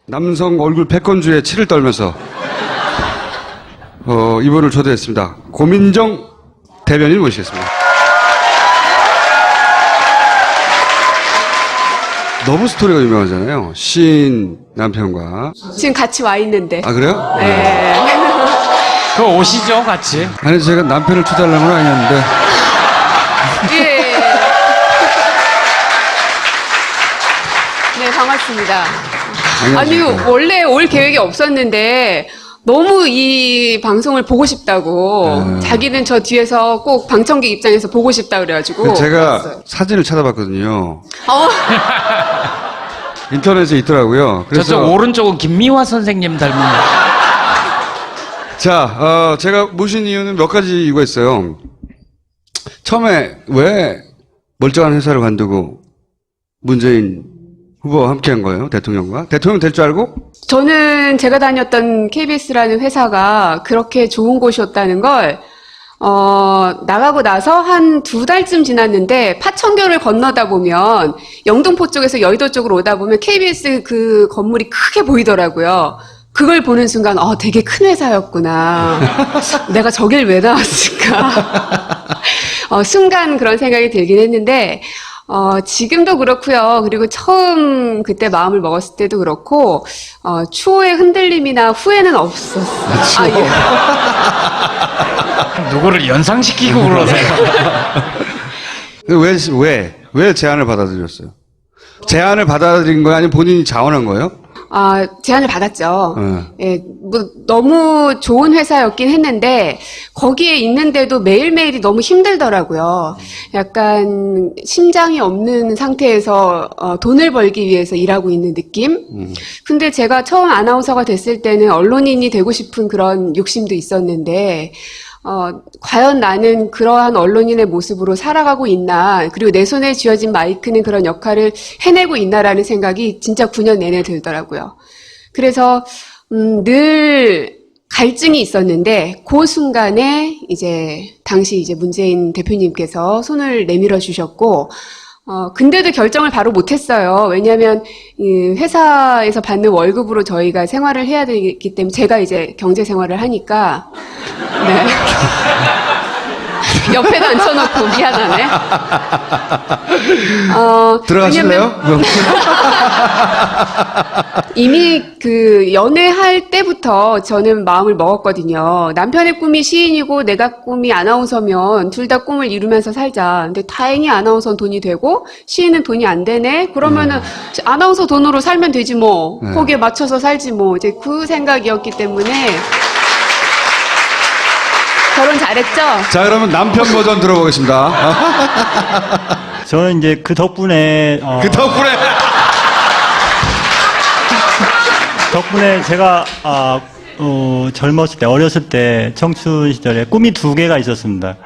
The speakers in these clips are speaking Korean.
남성 얼굴 패권주의에 치를 떨면서 이분을 초대했습니다. 고민정 대변인 모시겠습니다. 러브 스토리가 유명하잖아요. 시인 남편과. 지금 같이 와 있는데. 아, 그래요? 네. 그 오시죠, 같이. 아니, 제가 남편을 초대하려는 건 아니었는데. 예. 네, 반갑습니다. 아니, 원래 올 계획이 없었는데, 너무 이 방송을 보고 싶다고, 자기는 저 뒤에서 꼭 방청객 입장에서 보고 싶다 그래가지고. 제가 왔어요. 사진을 찾아봤거든요. 어, 인터넷에 있더라고요. 그래서. 저쪽 오른쪽은 김미화 선생님 닮은. 자, 제가 모신 이유는 몇 가지 이유가 있어요. 처음에 왜 멀쩡한 회사를 관두고 문재인 후보와 함께 한 거예요? 대통령과? 대통령 될 줄 알고? 저는 제가 다녔던 KBS라는 회사가 그렇게 좋은 곳이었다는 걸, 나가고 나서 한 2달쯤 지났는데, 파천교를 건너다 보면, 영등포 쪽에서 여의도 쪽으로 오다 보면 KBS 그 건물이 크게 보이더라고요. 그걸 보는 순간, 되게 큰 회사였구나. 내가 저길 왜 나왔을까. 순간 그런 생각이 들긴 했는데, 지금도 그렇고요. 그리고 처음 그때 마음을 먹었을 때도 그렇고, 추호의 흔들림이나 후회는 없었어요. 누구를 연상시키고 그러세요? 왜 제안을 받아들였어요? 제안을 받아들인 거예요? 아니면 본인이 자원한 거예요? 제안을 받았죠. 예, 뭐, 너무 좋은 회사였긴 했는데, 거기에 있는데도 매일매일이 너무 힘들더라고요. 약간, 심장이 없는 상태에서, 돈을 벌기 위해서 일하고 있는 느낌? 근데 제가 처음 아나운서가 됐을 때는 언론인이 되고 싶은 그런 욕심도 있었는데, 과연 나는 그러한 언론인의 모습으로 살아가고 있나, 그리고 내 손에 쥐어진 마이크는 그런 역할을 해내고 있나라는 생각이 진짜 9년 내내 들더라고요. 그래서, 늘 갈증이 있었는데, 그 순간에 당시 문재인 대표님께서 손을 내밀어 주셨고, 근데도 결정을 바로 못했어요. 왜냐하면 이 회사에서 받는 월급으로 저희가 생활을 해야 되기 때문에 제가 경제 생활을 하니까 네. 옆에도 앉혀놓고 미안하네. 들어가실래요? 이미 연애할 때부터 저는 마음을 먹었거든요. 남편의 꿈이 시인이고 내가 꿈이 아나운서면 둘 다 꿈을 이루면서 살자. 근데 다행히 아나운서는 돈이 되고 시인은 돈이 안 되네. 그러면은 아나운서 돈으로 살면 되지 뭐. 거기에 맞춰서 살지 뭐. 그 생각이었기 때문에 결혼 잘했죠? 자, 그러면 남편 버전 들어보겠습니다. 저는 그 덕분에 제가 젊었을 때, 어렸을 때 청춘 시절에 꿈이 2개가 있었습니다.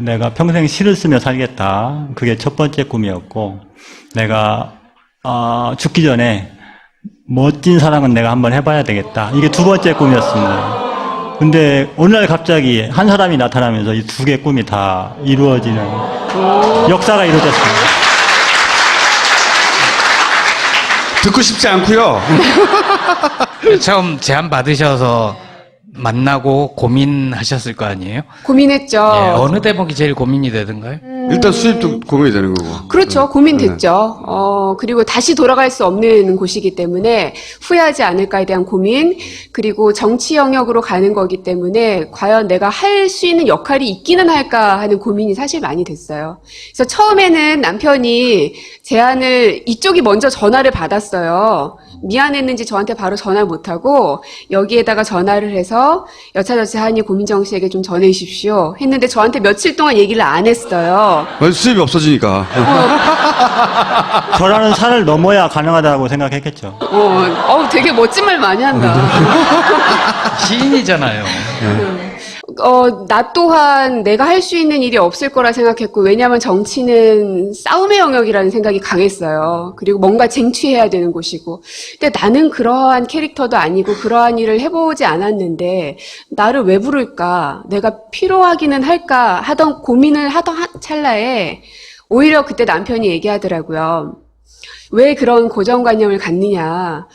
내가 평생 시를 쓰며 살겠다. 그게 첫 번째 꿈이었고, 내가 죽기 전에 멋진 사랑은 내가 한번 해봐야 되겠다. 이게 2번째 꿈이었습니다. 근데 어느 날 갑자기 한 사람이 나타나면서 이 2개 꿈이 다 이루어지는 역사가 이루어졌습니다. 듣고 싶지 않고요. 처음 제안 받으셔서 만나고 고민하셨을 거 아니에요? 고민했죠. 예, 어느 대목이 제일 고민이 되던가요? 일단 수입도 고민이 되는 거고. 그렇죠. 고민됐죠. 그리고 다시 돌아갈 수 없는 곳이기 때문에 후회하지 않을까에 대한 고민, 그리고 정치 영역으로 가는 거기 때문에 과연 내가 할 수 있는 역할이 있기는 할까 하는 고민이 사실 많이 됐어요. 그래서 처음에는 남편이 제안을, 이쪽이 먼저 전화를 받았어요. 미안했는지 저한테 바로 전화를 못하고 여기에다가 전화를 해서 여차저차하니 고민정 씨에게 좀 전해주십시오 했는데 저한테 며칠 동안 얘기를 안 했어요. 수입이 없어지니까. 저라는 산을 넘어야 가능하다고 생각했겠죠. 되게 멋진 말 많이 한다. 시인이잖아요. 나 또한 내가 할 수 있는 일이 없을 거라 생각했고, 왜냐하면 정치는 싸움의 영역이라는 생각이 강했어요. 그리고 뭔가 쟁취해야 되는 곳이고. 근데 나는 그러한 캐릭터도 아니고 그러한 일을 해보지 않았는데 나를 왜 부를까? 내가 필요하기는 할까? 하던 고민을 하던 찰나에 오히려 그때 남편이 얘기하더라고요. 왜 그런 고정관념을 갖느냐?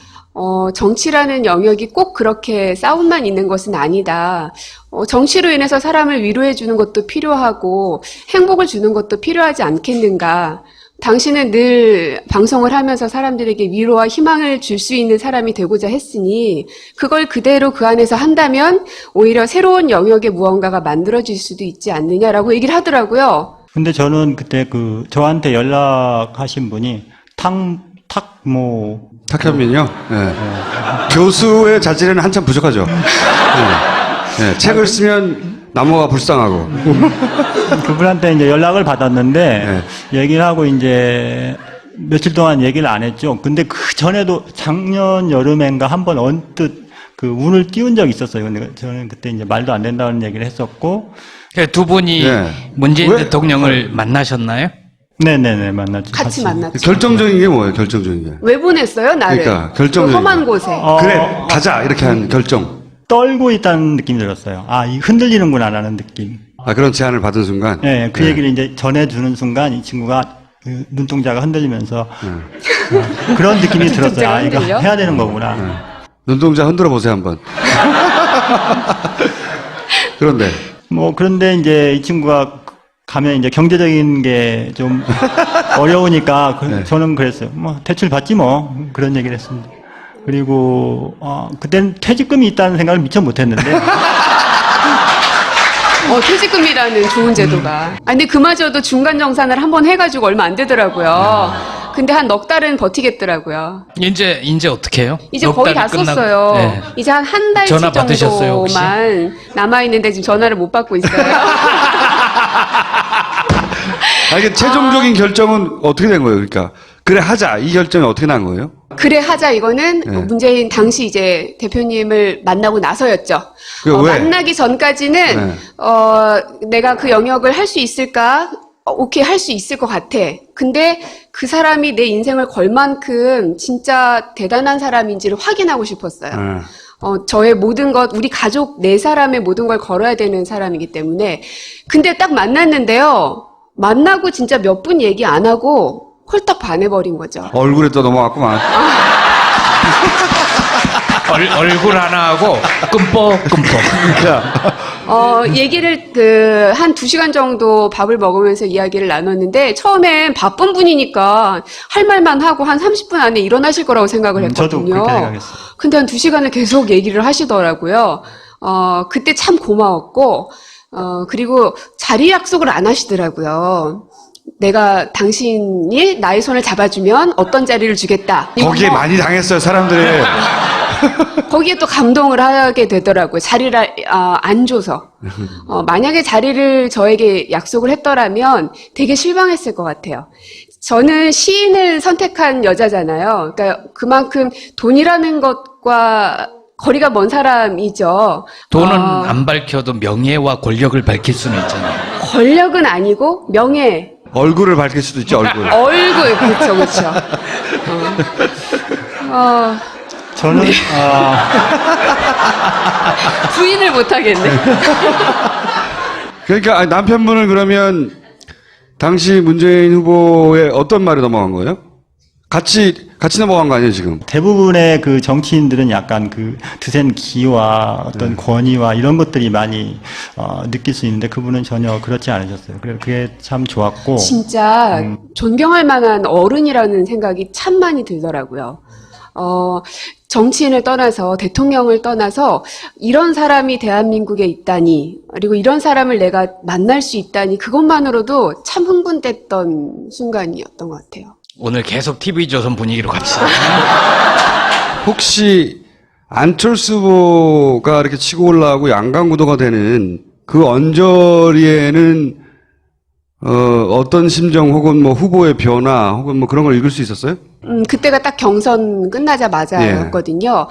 정치라는 영역이 꼭 그렇게 싸움만 있는 것은 아니다. 정치로 인해서 사람을 위로해 주는 것도 필요하고 행복을 주는 것도 필요하지 않겠는가. 당신은 늘 방송을 하면서 사람들에게 위로와 희망을 줄 수 있는 사람이 되고자 했으니 그걸 그대로 그 안에서 한다면 오히려 새로운 영역의 무언가가 만들어질 수도 있지 않느냐라고 얘기를 하더라고요. 근데 저는 그때 저한테 연락하신 분이 탁현민이요? 네. 교수의 자질에는 한참 부족하죠. 네. 책을 쓰면 나무가 불쌍하고. 그분한테 이제 연락을 받았는데, 얘기를 하고 이제 며칠 동안 얘기를 안 했죠. 근데 그 전에도 작년 여름엔가 한번 언뜻 운을 띄운 적이 있었어요. 근데 저는 그때 이제 말도 안 된다는 얘기를 했었고. 두 분이 네. 문재인 대통령을 만나셨나요? 네네네, 만났죠. 같이 만났죠. 결정적인 게 뭐예요, 결정적인 게? 왜 보냈어요, 나를? 그러니까, 결정적인 그 험한 거. 곳에. 그래, 가자, 이렇게 한 결정. 떨고 있다는 느낌이 들었어요. 이 흔들리는구나라는 느낌. 그런 제안을 받은 순간? 네, 그 얘기를 이제 전해주는 순간 이 친구가 눈동자가 흔들리면서 그런 느낌이 들었어요. 이거 흔들려? 해야 되는 거구나. 눈동자 흔들어 보세요, 한번. 그런데. 그런데 이제 이 친구가 가면 이제 경제적인 게 좀 어려우니까 저는 그랬어요. 대출 받지 뭐. 그런 얘기를 했습니다. 그리고, 그때는 퇴직금이 있다는 생각을 미처 못 했는데. 퇴직금이라는 좋은 제도가. 근데 그마저도 중간 정산을 한번 해가지고 얼마 안 되더라고요. 근데 한 넉 달은 버티겠더라고요. 이제 어떻게 해요? 이제 거의 다 썼어요. 네. 이제 한 달치 전화 받으셨어요, 혹시? 정도만 남아있는데 지금 전화를 못 받고 있어요. 이게 최종적인 결정은 어떻게 된 거예요, 그러니까? 그래, 하자. 이 결정이 어떻게 난 거예요? 그래 하자 이거는 문재인 당시 이제 대표님을 만나고 나서였죠. 왜? 만나기 전까지는 내가 그 영역을 할 수 있을까? 오케이 할 수 있을 것 같아. 근데 그 사람이 내 인생을 걸 만큼 진짜 대단한 사람인지를 확인하고 싶었어요. 저의 모든 것, 우리 가족 네 사람의 모든 걸 걸어야 되는 사람이기 때문에. 근데 딱 만났는데요. 만나고 진짜 몇 분 얘기 안 하고 홀딱 반해버린 거죠. 얼굴에 또 넘어갔구만. 얼굴 하나 하고 끔뻑끔뻑. 얘기를 한 2시간 정도 밥을 먹으면서 이야기를 나눴는데 처음엔 바쁜 분이니까 할 말만 하고 한 30분 안에 일어나실 거라고 생각을 했거든요. 저도 그렇게 생각했어요. 근데 한 2시간을 계속 얘기를 하시더라고요. 그때 참 고마웠고, 그리고 자리 약속을 안 하시더라고요. 내가 당신이 나의 손을 잡아주면 어떤 자리를 주겠다. 거기에 많이 당했어요, 사람들이. 거기에 또 감동을 하게 되더라고요. 자리를 안 줘서. 만약에 자리를 저에게 약속을 했더라면 되게 실망했을 것 같아요. 저는 시인을 선택한 여자잖아요. 그러니까 그만큼 돈이라는 것과 거리가 먼 사람이죠. 돈은 안 밝혀도 명예와 권력을 밝힐 수는 있잖아요. 권력은 아니고 명예. 얼굴을 밝힐 수도 있죠, 얼굴. 얼굴, 그렇죠. 저는, 부인을 못하겠네. 그러니까 남편분을 그러면 당시 문재인 후보의 어떤 말이 넘어간 거예요? 같이 넘어간 거 아니에요, 지금? 대부분의 그 정치인들은 약간 드센 기와 어떤 권위와 이런 것들이 많이, 느낄 수 있는데 그분은 전혀 그렇지 않으셨어요. 그래서 그게 참 좋았고. 진짜 존경할 만한 어른이라는 생각이 참 많이 들더라고요. 정치인을 떠나서 대통령을 떠나서 이런 사람이 대한민국에 있다니 그리고 이런 사람을 내가 만날 수 있다니 그것만으로도 참 흥분됐던 순간이었던 것 같아요. 오늘 계속 TV조선 분위기로 갑시다. 혹시 안철수 후보가 이렇게 치고 올라오고 양강구도가 되는 그 언저리에는 어떤 심정 혹은 뭐 후보의 변화 혹은 뭐 그런 걸 읽을 수 있었어요? 그때가 딱 경선 끝나자마자였거든요.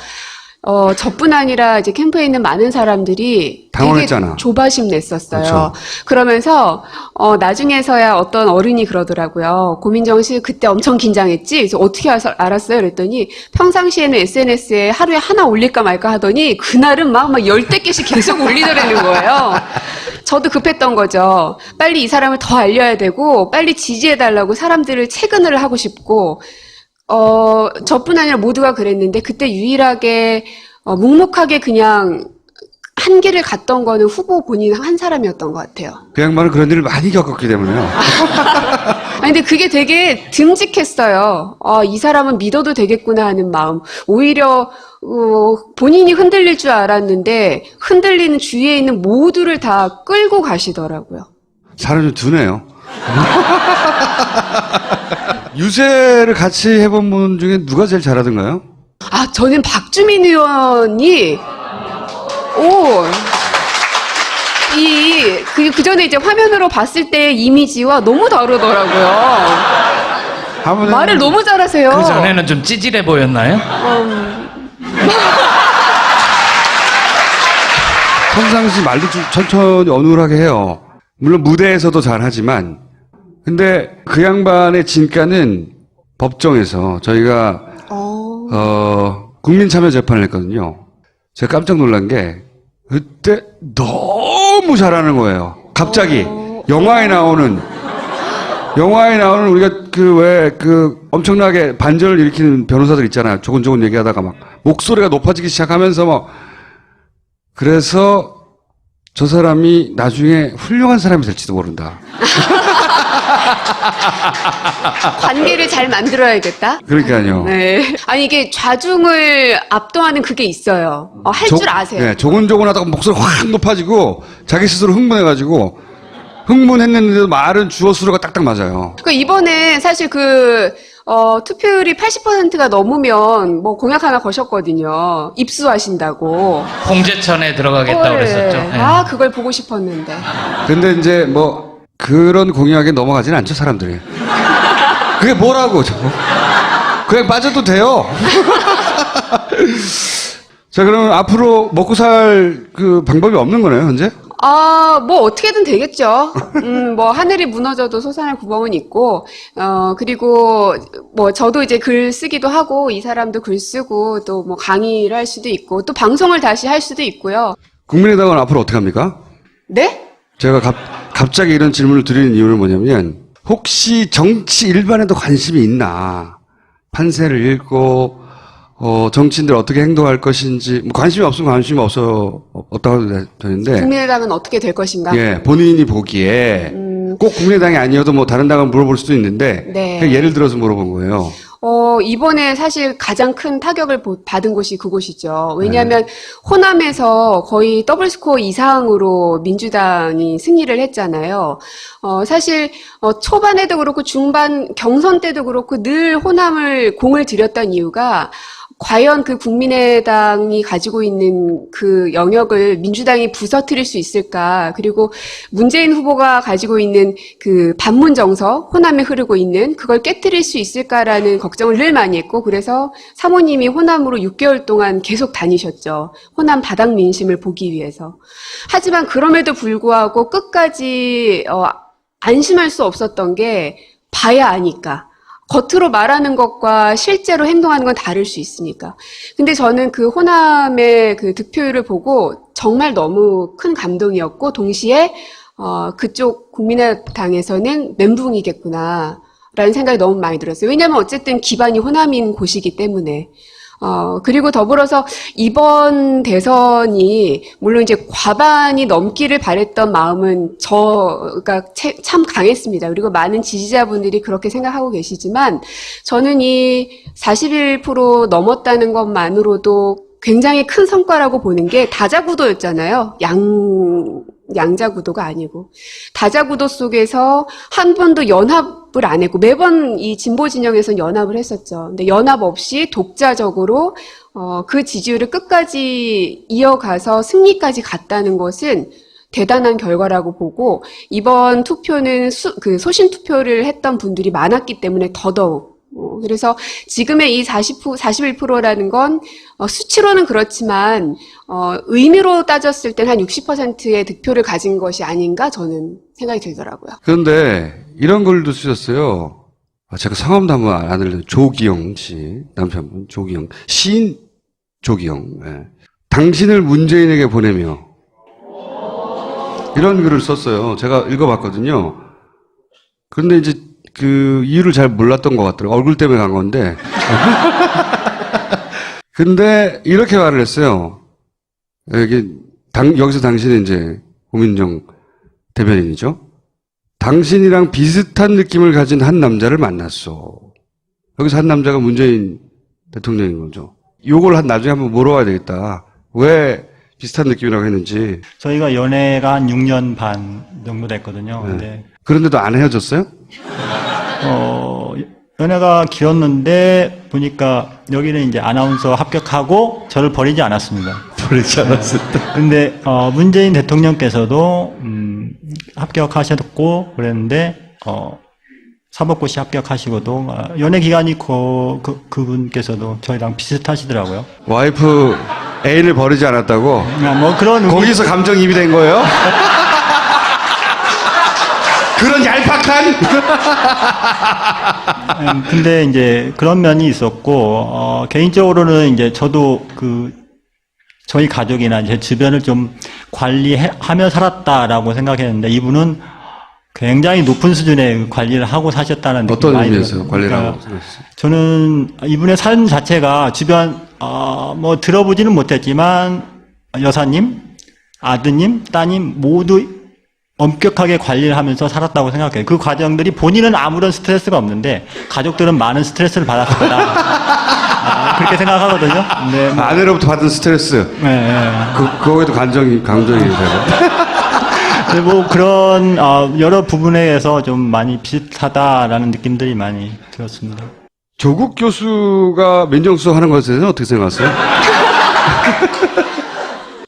저뿐 아니라 이제 캠프에 있는 많은 사람들이 당황했잖아. 되게 조바심 냈었어요. 그렇죠. 그러면서 나중에서야 어떤 어른이 그러더라고요. 고민정 씨 그때 엄청 긴장했지? 그래서 어떻게 알았어요? 그랬더니 평상시에는 SNS에 하루에 하나 올릴까 말까 하더니 그날은 막 10대 개씩 계속 올리더라는 거예요. 저도 급했던 거죠. 빨리 이 사람을 더 알려야 되고 빨리 지지해달라고 사람들을 체근을 하고 싶고 저뿐 아니라 모두가 그랬는데 그때 유일하게 묵묵하게 그냥 한 길을 갔던 거는 후보 본인 한 사람이었던 것 같아요. 그 양반은 그런 일을 많이 겪었기 때문에요. 아니, 근데 그게 되게 듬직했어요. 이 사람은 믿어도 되겠구나 하는 마음. 오히려, 본인이 흔들릴 줄 알았는데, 흔들리는 주위에 있는 모두를 다 끌고 가시더라고요. 사람이 두네요. 유세를 같이 해본 분 중에 누가 제일 잘하던가요? 저는 박주민 의원이, 그 전에 이제 화면으로 봤을 때의 이미지와 너무 다르더라고요. 한번 말을 너무 잘하세요. 그 전에는 좀 찌질해 보였나요? 평상시 말도 좀 천천히 어눌하게 해요. 물론 무대에서도 잘하지만, 근데 그 양반의 진가는 법정에서 저희가 국민참여재판을 했거든요. 제가 깜짝 놀란 게 그때 너무 잘하는 거예요. 갑자기 영화에 나오는 우리가 엄청나게 반전을 일으키는 변호사들 있잖아요. 조곤조곤 얘기하다가 막 목소리가 높아지기 시작하면서 막 그래서 저 사람이 나중에 훌륭한 사람이 될지도 모른다. 관계를 잘 만들어야겠다. 그러니까요. 네. 아니 이게 좌중을 압도하는 그게 있어요. 할 줄 아세요. 네, 조곤조곤 하다가 목소리 확 높아지고 자기 스스로 흥분해가지고 흥분했는데도 말은 주어 수로가 딱딱 맞아요. 그러니까 이번에 사실 투표율이 80%가 넘으면 뭐 공약 하나 거셨거든요. 입수하신다고. 홍제천에 들어가겠다 그랬었죠. 예. 그걸 보고 싶었는데. 근데 이제 뭐 그런 공약에 넘어가지는 않죠, 사람들이. 그게 뭐라고 저거. 그냥 빠져도 돼요. 자, 그러면 앞으로 먹고 살 그 방법이 없는 거네요, 현재? 뭐 어떻게든 되겠죠. 뭐 하늘이 무너져도 솟아날 구멍은 있고, 그리고 뭐 저도 이제 글 쓰기도 하고, 이 사람도 글 쓰고, 또 뭐 강의를 할 수도 있고, 또 방송을 다시 할 수도 있고요. 국민의당은 앞으로 어떻게 합니까? 네? 제가 갑자기 이런 질문을 드리는 이유는 뭐냐면, 혹시 정치 일반에도 관심이 있나? 판세를 읽고, 정치인들 어떻게 행동할 것인지, 뭐 관심이 없으면 관심이 없다고 해도 되는데. 국민의당은 어떻게 될 것인가? 예, 본인이 보기에 꼭 국민의당이 아니어도 뭐 다른 당은 물어볼 수도 있는데. 네. 그냥 예를 들어서 물어본 거예요. 이번에 사실 가장 큰 타격을 받은 곳이 그곳이죠. 왜냐하면 호남에서 거의 더블 스코어 이상으로 민주당이 승리를 했잖아요. 사실 초반에도 그렇고 중반 경선 때도 그렇고 늘 호남을 공을 들였던 이유가 과연 그 국민의당이 가지고 있는 그 영역을 민주당이 부서뜨릴 수 있을까? 그리고 문재인 후보가 가지고 있는 그 반문 정서, 호남에 흐르고 있는 그걸 깨뜨릴 수 있을까라는 걱정을 늘 많이 했고, 그래서 사모님이 호남으로 6개월 동안 계속 다니셨죠. 호남 바닥 민심을 보기 위해서. 하지만 그럼에도 불구하고 끝까지 안심할 수 없었던 게 봐야 아니까. 겉으로 말하는 것과 실제로 행동하는 건 다를 수 있으니까. 근데 저는 그 호남의 그 득표율을 보고 정말 너무 큰 감동이었고, 동시에, 그쪽 국민의당에서는 멘붕이겠구나, 라는 생각이 너무 많이 들었어요. 왜냐면 어쨌든 기반이 호남인 곳이기 때문에. 그리고 더불어서 이번 대선이 물론 이제 과반이 넘기를 바랬던 마음은 저가 참 강했습니다. 그리고 많은 지지자분들이 그렇게 생각하고 계시지만 저는 이 41% 넘었다는 것만으로도 굉장히 큰 성과라고 보는 게 다자구도였잖아요. 양자구도가 아니고. 다자구도 속에서 한 번도 연합을 안 했고, 매번 이 진보 진영에서는 연합을 했었죠. 근데 연합 없이 독자적으로, 그 지지율을 끝까지 이어가서 승리까지 갔다는 것은 대단한 결과라고 보고, 이번 투표는 소신 투표를 했던 분들이 많았기 때문에 더더욱, 그래서 지금의 이 41%라는 건 수치로는 그렇지만 의미로 따졌을 땐 한 60%의 득표를 가진 것이 아닌가 저는 생각이 들더라고요. 그런데 이런 글도 쓰셨어요. 제가 성함도 한번 안 알려요. 조기영 씨, 남편분 조기영, 시인 조기영. 네. 당신을 문재인에게 보내며 이런 글을 썼어요. 제가 읽어봤거든요. 그런데 이제 그 이유를 잘 몰랐던 것 같더라고요. 얼굴 때문에 간 건데 근데 이렇게 말을 했어요. 여기서 당신은 이제 고민정 대변인이죠. 당신이랑 비슷한 느낌을 가진 한 남자를 만났어. 여기서 한 남자가 문재인 대통령인 거죠. 요걸 나중에 한번 물어봐야 되겠다. 왜 비슷한 느낌이라고 했는지. 저희가 연애가 한 6년 반 정도 됐거든요. 네. 근데 그런데도 안 헤어졌어요? 연애가 길었는데 보니까 여기는 이제 아나운서 합격하고 저를 버리지 않았습니다. 버리지 않았습니다. 근데 문재인 대통령께서도 합격하셨고 그랬는데 사법고시 합격하시고도 연애 기간이 그분께서도 저희랑 비슷하시더라고요. 와이프 애인을 버리지 않았다고? 뭐 그런 거기서 감정이입이 된 거예요? 그런 얄팍한? 근데 이제 그런 면이 있었고 개인적으로는 이제 저도 저희 가족이나 제 주변을 좀 관리하며 살았다라고 생각했는데 이분은 굉장히 높은 수준의 관리를 하고 사셨다는 느낌이 어떤 많이 의미에서 들어요. 관리를 그러니까 하고 사셨어요? 저는 이분의 삶 자체가 주변 뭐 들어보지는 못했지만 여사님, 아드님, 따님 모두 엄격하게 관리를 하면서 살았다고 생각해요. 그 과정들이 본인은 아무런 스트레스가 없는데 가족들은 많은 스트레스를 받았을 거다. 그렇게 생각하거든요. 근데 아내로부터 받은 스트레스. 네. 그거에도 감정이 되고. 근데 뭐 그런 여러 부분에서 좀 많이 비슷하다라는 느낌들이 많이 들었습니다. 조국 교수가 민정수석 하는 것에 대해서는 어떻게 생각하세요?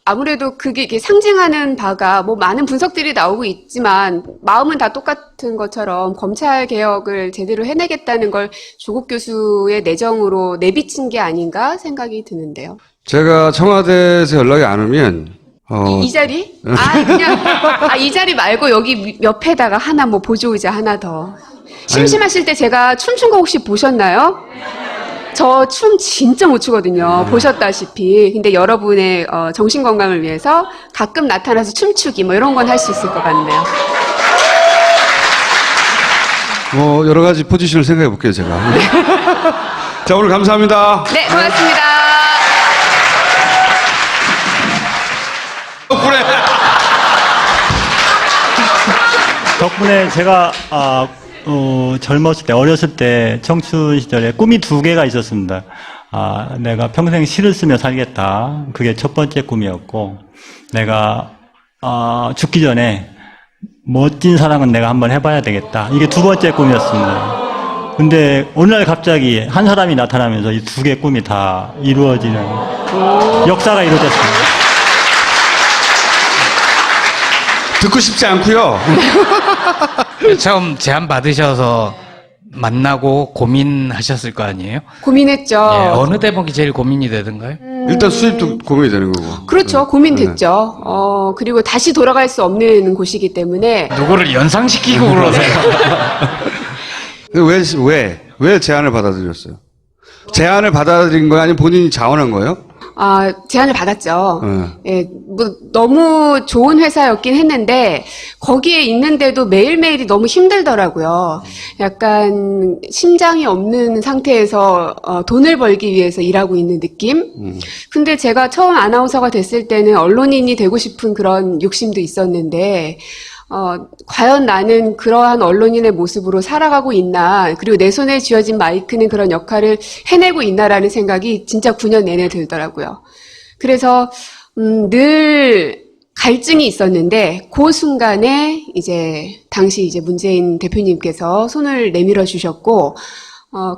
아무래도 그게 이게 상징하는 바가 뭐 많은 분석들이 나오고 있지만 마음은 다 똑같은 것처럼 검찰 개혁을 제대로 해내겠다는 걸 조국 교수의 내정으로 내비친 게 아닌가 생각이 드는데요. 제가 청와대에서 연락이 안 오면 이 자리? 이 자리 말고 여기 옆에다가 하나 뭐 보조의자 하나 더. 심심하실 때 제가 춤춘 거 혹시 보셨나요? 저 춤 진짜 못 추거든요. 보셨다시피. 근데 여러분의 정신 건강을 위해서 가끔 나타나서 춤추기 뭐 이런 건 할 수 있을 것 같네요. 뭐 여러 가지 포지션을 생각해 볼게요, 제가. 자, 오늘 감사합니다. 네, 고맙습니다. 덕분에 제가 젊었을 때, 어렸을 때, 청춘 시절에 꿈이 2개가 있었습니다. 내가 평생 시를 쓰며 살겠다. 그게 첫 번째 꿈이었고, 내가, 죽기 전에 멋진 사랑은 내가 한번 해봐야 되겠다. 이게 2번째 꿈이었습니다. 근데 어느 날 갑자기 한 사람이 나타나면서 이 2개 꿈이 다 이루어지는 역사가 이루어졌습니다. 듣고 싶지 않고요. 처음 제안 받으셔서 만나고 고민하셨을 거 아니에요? 고민했죠. 예, 어느 대목이 제일 고민이 되던가요? 일단 수입도 고민이 되는 거고. 그렇죠. 고민됐죠. 그리고 다시 돌아갈 수 없는 곳이기 때문에 누구를 연상시키고 그러세요? 왜 제안을 받아들였어요? 제안을 받아들인 거예요? 아니면 본인이 자원한 거예요? 제안을 받았죠. 예, 뭐 너무 좋은 회사였긴 했는데 거기에 있는데도 매일매일이 너무 힘들더라고요. 약간 심장이 없는 상태에서 돈을 벌기 위해서 일하고 있는 느낌? 근데 제가 처음 아나운서가 됐을 때는 언론인이 되고 싶은 그런 욕심도 있었는데 과연 나는 그러한 언론인의 모습으로 살아가고 있나, 그리고 내 손에 쥐어진 마이크는 그런 역할을 해내고 있나라는 생각이 진짜 9년 내내 들더라고요. 그래서 늘 갈증이 있었는데 그 순간에 당시 문재인 대표님께서 손을 내밀어 주셨고,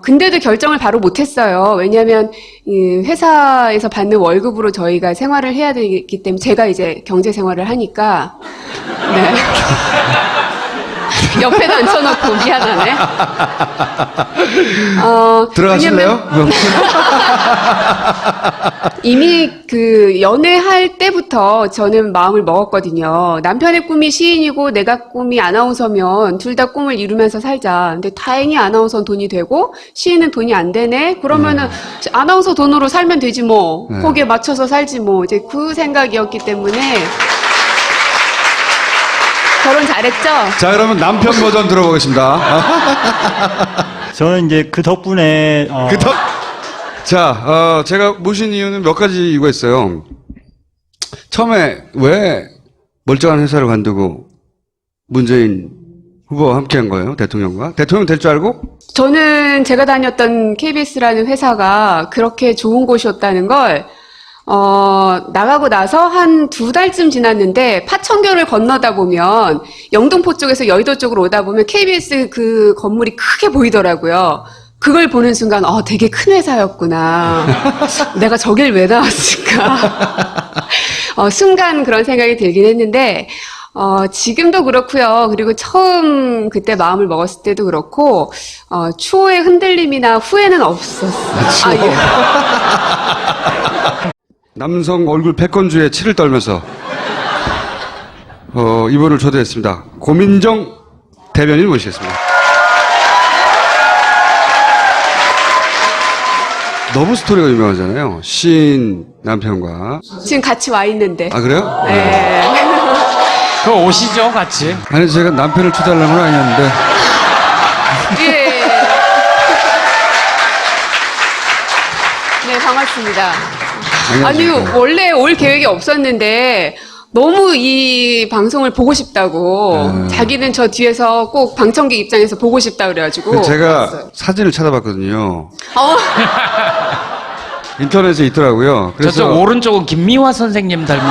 근데도 결정을 바로 못했어요. 왜냐하면 회사에서 받는 월급으로 저희가 생활을 해야 되기 때문에 제가 경제 생활을 하니까 네. 옆에도 앉혀놓고 미안하네. 들어가실래요? 이미 연애할 때부터 저는 마음을 먹었거든요. 남편의 꿈이 시인이고 내가 꿈이 아나운서면 둘 다 꿈을 이루면서 살자. 근데 다행히 아나운서는 돈이 되고 시인은 돈이 안 되네. 그러면은 아나운서 돈으로 살면 되지 뭐. 거기에 맞춰서 살지 뭐. 그 생각이었기 때문에 결혼 잘했죠? 자, 그러면 남편 버전 들어보겠습니다. 저는 그 덕분에 자, 제가 모신 이유는 몇 가지 이유가 있어요. 처음에 왜 멀쩡한 회사를 관두고 문재인 후보와 함께 한 거예요? 대통령과? 대통령 될 줄 알고? 저는 제가 다녔던 KBS라는 회사가 그렇게 좋은 곳이었다는 걸, 나가고 나서 한 2달쯤 지났는데, 파천교를 건너다 보면, 영등포 쪽에서 여의도 쪽으로 오다 보면 KBS 그 건물이 크게 보이더라고요. 그걸 보는 순간, 되게 큰 회사였구나. 내가 저길 왜 나왔을까. 순간 그런 생각이 들긴 했는데, 지금도 그렇고요. 그리고 처음 그때 마음을 먹었을 때도 그렇고, 추호의 흔들림이나 후회는 없었어요. 아, 예. 남성 얼굴 패권주의에 치를 떨면서, 이분을 초대했습니다. 고민정 대변인 모시겠습니다. 러브 스토리가 유명하잖아요. 시인 남편과. 지금 같이 와 있는데. 아, 그래요? 네. 그 오시죠, 같이. 아니, 제가 남편을 초대하려는 건 아니었는데. 예. 네, 반갑습니다. 아니, 원래 올 계획이 없었는데, 너무 이 방송을 보고 싶다고, 자기는 저 뒤에서 꼭 방청객 입장에서 보고 싶다 그래가지고. 제가 왔어요. 사진을 찾아봤거든요. 어, 인터넷에 있더라고요. 그래서 저쪽 오른쪽은 김미화 선생님 닮은.